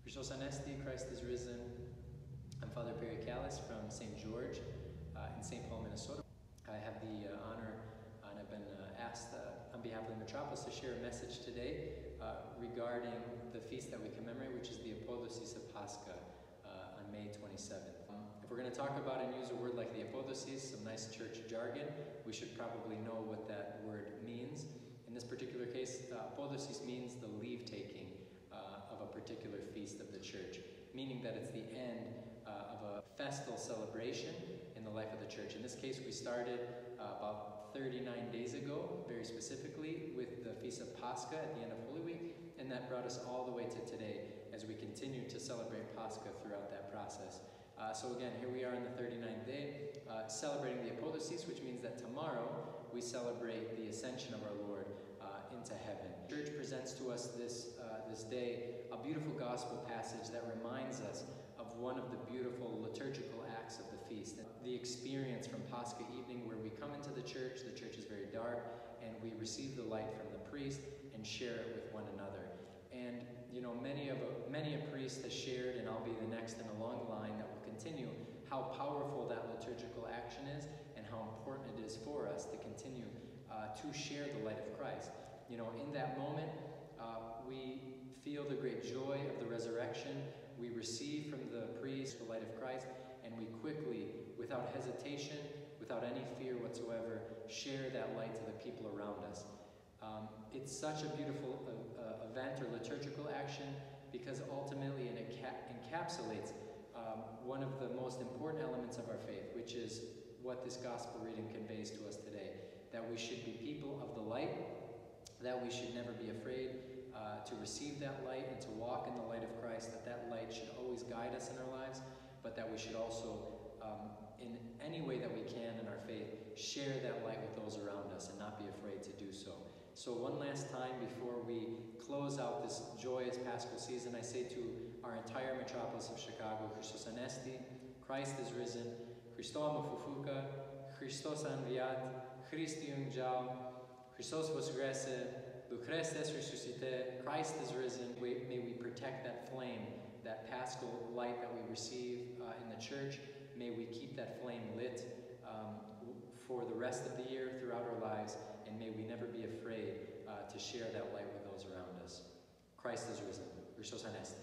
Christos Anesti, Christ is risen. I'm Father Kallis from St. George in St. Paul, Minnesota. I have the honor and I've been asked on behalf of the Metropolis to share a message today regarding the feast that we commemorate, which is the Apodosis of Pascha on May 27th. If we're going to talk about and use a word like the Apodosis, some nice church jargon, we should probably know what that word means. In this particular case, Apodosis means the leave-taking of a particular feast of the church, meaning that it's the end of a festal celebration in the life of the church. In this case, we started about 39 days ago, very specifically, with the Feast of Pascha at the end of Holy Week, and that brought us all the way to today as we continue to celebrate Pascha throughout that process. So again, here we are on the 39th day, celebrating the Apodosis, which means that tomorrow we celebrate the ascension of our Lord into heaven. The Church presents to us this day a beautiful gospel passage that reminds us of one of the beautiful liturgical acts of the feast. The experience from Pascha evening where we come into the church is very dark, and we receive the light from the priest and share it with one another. And you know, many a priest has shared, and I'll be the next in a long line that will continue, how powerful that liturgical action is and how important it is for us to continue to share the light of Christ. You know, in that moment, we feel the great joy of the resurrection. We receive from the priest the light of Christ, and we quickly, without hesitation, without any fear whatsoever, share that light to the people around us. It's such a beautiful event or liturgical action because ultimately it encapsulates one of the most important elements of our faith, which is what this gospel reading conveys to us today, that we should be people of the light, that we should never be afraid to receive that light and to walk in the light of Christ, that light should always guide us in our lives, but that we should also, in any way that we can in our faith, share that light with those around us and not be afraid to do so. So one last time before we close out this joyous Paschal season, I say to our entire Metropolis of Chicago, Christos Anesti, Christ is risen, Christos amofufuka, Christos anviat, Christi ungjal, Christos vosgrese, Lucrestes resuscite, Christ is risen. May we protect that flame, that Paschal light that we receive in the church. May we keep that flame lit for the rest of the year throughout our lives, and may we never be afraid to share that light with those around us. Christ is risen. Christos Anesti.